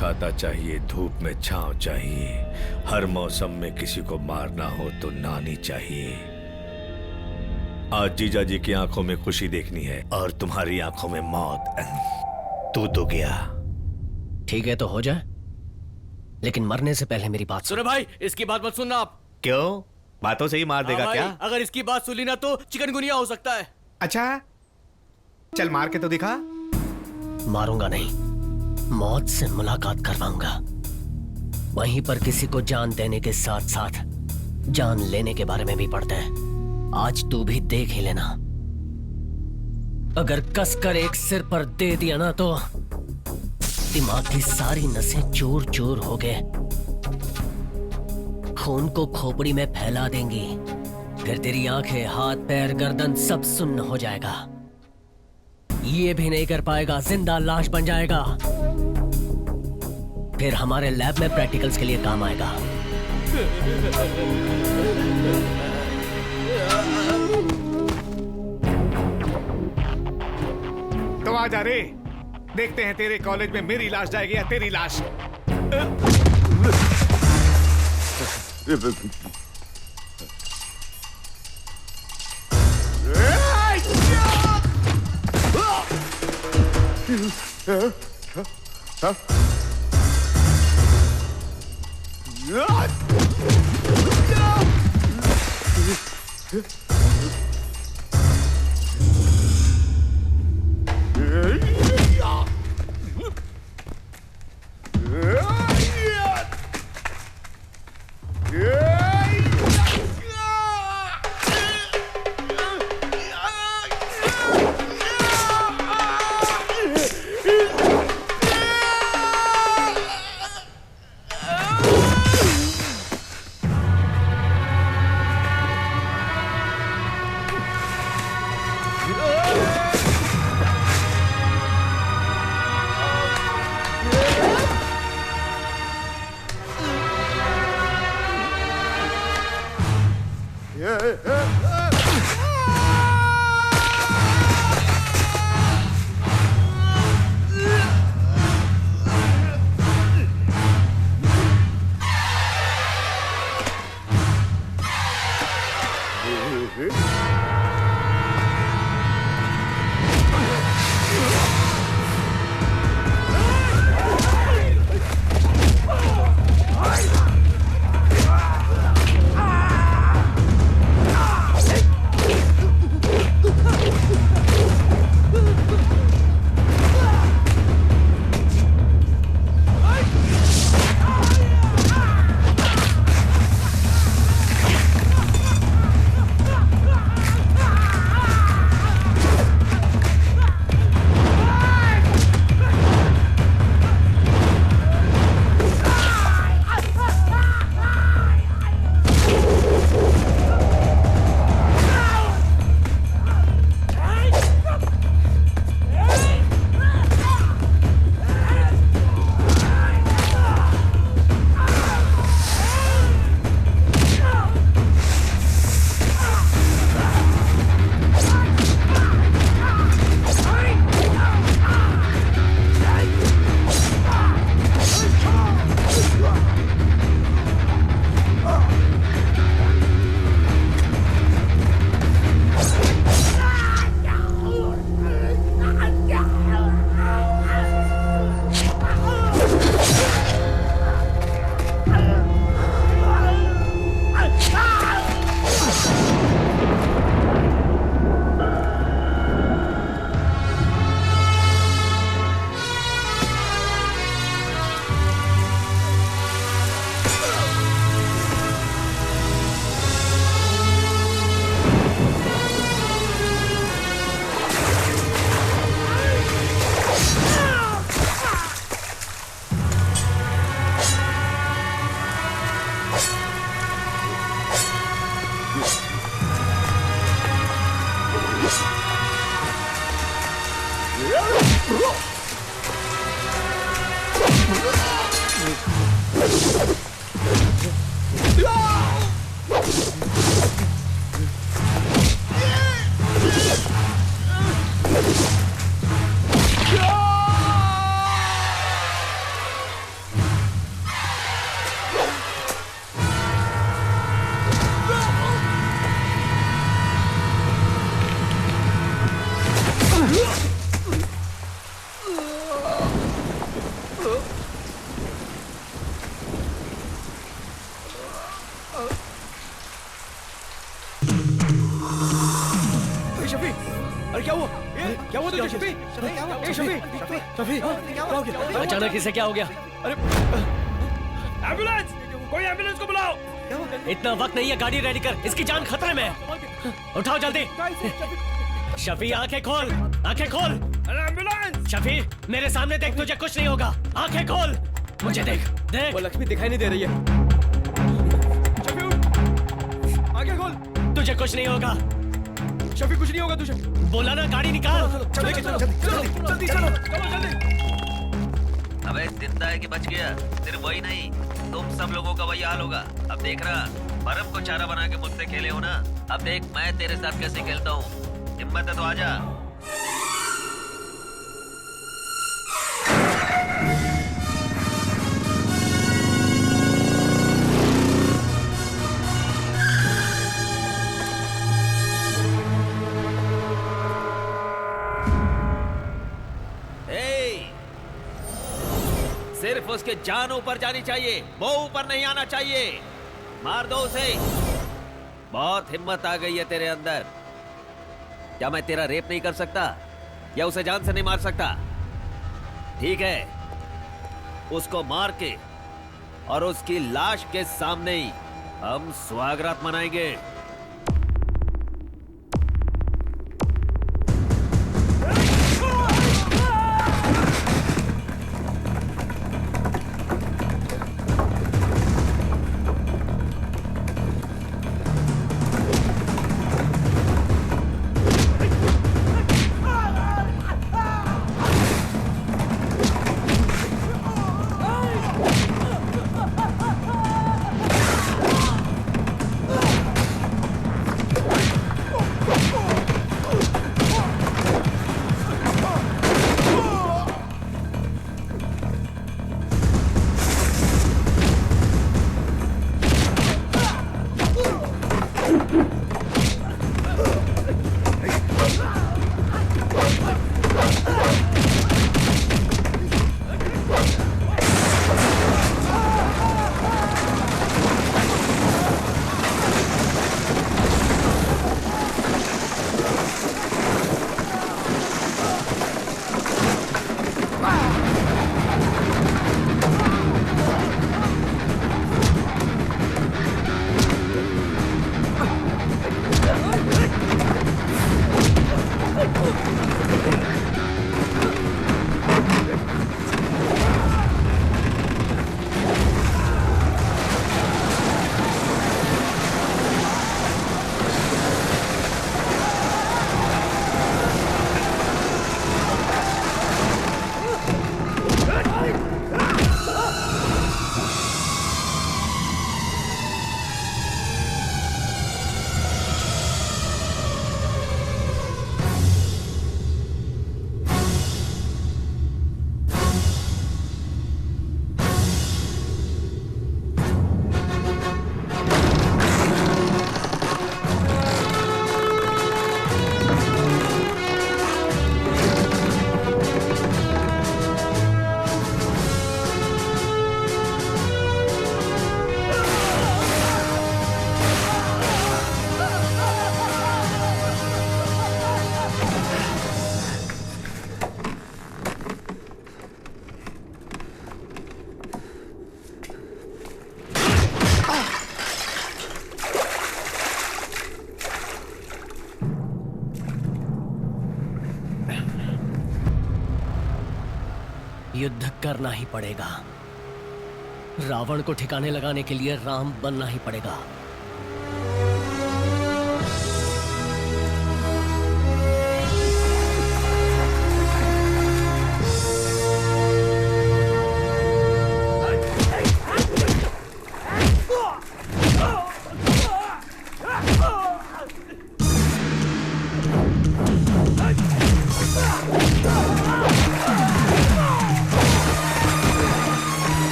छाता चाहिए, धूप में छांव चाहिए। हर मौसम में किसी को मारना हो तो नानी चाहिए। आज जीजा जी की आंखों में खुशी देखनी है और तुम्हारी आंखों में मौत। तू तो गया। ठीक है तो हो जाए, लेकिन मरने से पहले मेरी बात सुनो भाई, इसकी बात मत सुनना आप। क्यों? बातों से ही मार देगा भाई, क्या? अगर इसकी बात सुनी ना तो चिकनगुनिया हो सकता है। अच्छा, चल मार के तो दिखा। मारूंगा नहीं, मौत से मुलाकात करवाऊंगा। वहीं पर किसी को जान देने के साथ साथ जान लेने के बारे में भी पढ़ते हैं। आज तू भी देख ही लेना। अगर कसकर एक सिर पर दे दिया ना तो दिमाग की सारी नसें चूर चूर हो गए, खून को खोपड़ी में फैला देंगी। फिर तेरी आंखें, हाथ, पैर, गर्दन सब सुन्न हो जाएगा। ये भी नहीं कर पाएगा, जिंदा लाश बन जाएगा। फिर हमारे लैब में प्रैक्टिकल्स के लिए काम आएगा। तो आ जा रे, देखते हैं तेरे कॉलेज में मेरी लाश जाएगी या तेरी लाश। शफी, अरे क्या हुआ? क्या हुआ तुझे शफी? ए शफी, शफी, क्या हो गया? अचानक इसे क्या हो गया? अरे एम्बुलेंस! कोई एम्बुलेंस को बुलाओ! इतना वक्त नहीं है, गाड़ी रेडी कर, इसकी जान खतरे में है। उठाओ जल्दी। शफी आंखें खोल, आंखें खोल। अरे एम्बुलेंस! शफी मेरे सामने देख, तुझे कुछ नहीं होगा। आंखें खोल, मुझे देख, देख। वो लक्ष्मी दिखाई नहीं दे रही है। शफी उठ, आंखें खोल। तुझे कुछ नहीं होगा। शफी कुछ नहीं होगा तुझे। बोला ना, गाड़ी निकाल। चलो जल्दी जल्दी। अबे जिंदा है कि बच गया? सिर्फ वही नहीं, तुम सब लोगों का वही हाल होगा। अब देख रहा, बर्फ को चारा बना के मुझसे खेले हो ना, अब देख मैं तेरे साथ कैसे खेलता हूँ। हिम्मत है तो आजा। सिर्फ उसके जान ऊपर जानी चाहिए, वो ऊपर नहीं आना चाहिए। मार दो उसे। बहुत हिम्मत आ गई है तेरे अंदर। क्या मैं तेरा रेप नहीं कर सकता या उसे जान से नहीं मार सकता? ठीक है, उसको मार के और उसकी लाश के सामने ही हम स्वागत मनाएंगे। युद्ध करना ही पड़ेगा। रावण को ठिकाने लगाने के लिए राम बनना ही पड़ेगा।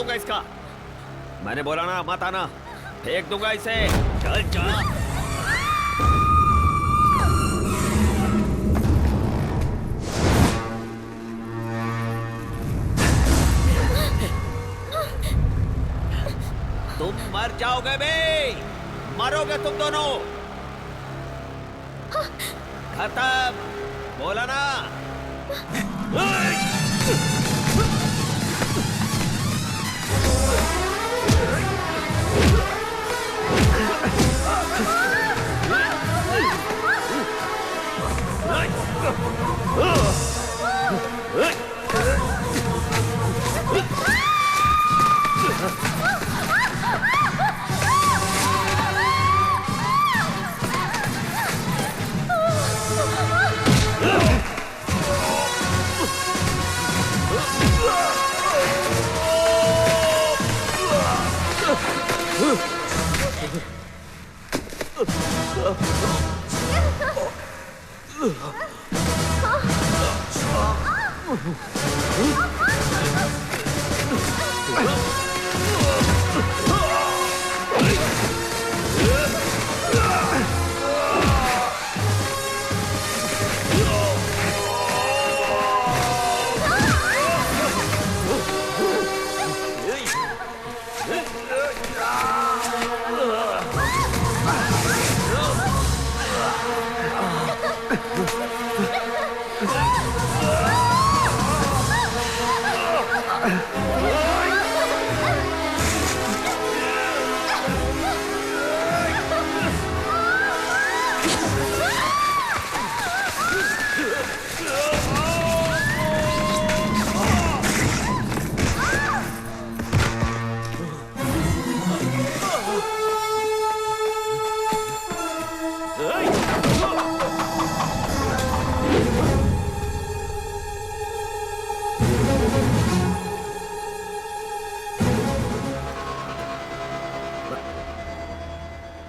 दूंगा इसका। मैंने बोला ना मत आना, फेंक दूंगा इसे। चल चल। तुम मर जाओगे बे, मरोगे तुम दोनों। खत्म, बोला ना।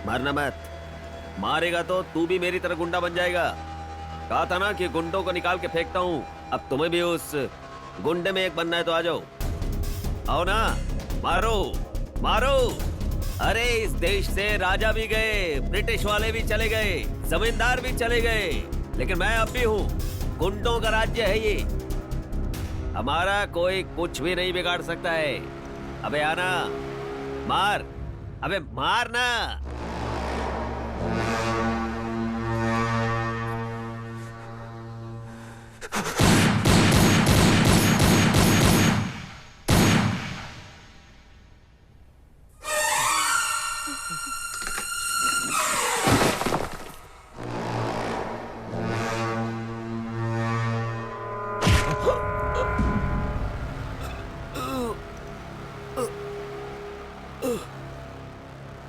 मारना मत, मारेगा तो तू भी मेरी तरह गुंडा बन जाएगा। कहा था ना कि गुंडों को निकाल के फेंकता हूँ, अब तुम्हें भी उस गुंडे में एक बनना है तो आ जाओ। आओ ना, मारो मारो। अरे इस देश से राजा भी गए, ब्रिटिश वाले भी चले गए, जमींदार भी चले गए, लेकिन मैं अब भी हूँ। गुंडों का राज्य है ये, हमारा कोई कुछ भी नहीं बिगाड़ सकता है। अबे आना, मार, अबे मारना।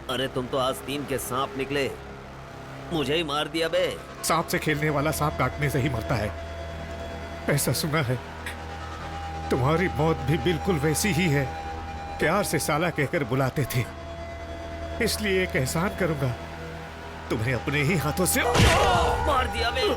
अरे तुम तो आस्तीन के सांप निकले, मुझे ही मार दिया बे। सांप से खेलने वाला सांप काटने से ही मरता है, ऐसा सुना है। तुम्हारी मौत भी बिल्कुल वैसी ही है, प्यार से साला कहकर बुलाते थे। इसलिए एक एहसान करूंगा, तुम्हें अपने ही हाथों से मार दिया बे।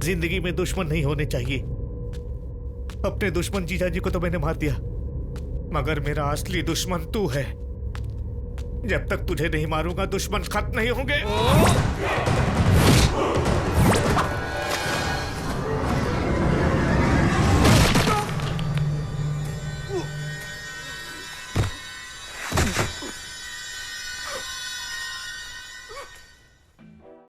जिंदगी में दुश्मन नहीं होने चाहिए। अपने दुश्मन जीजा जी को तो मैंने मार दिया, मगर मेरा असली दुश्मन तू है। जब तक तुझे नहीं मारूंगा दुश्मन खत्म नहीं होंगे।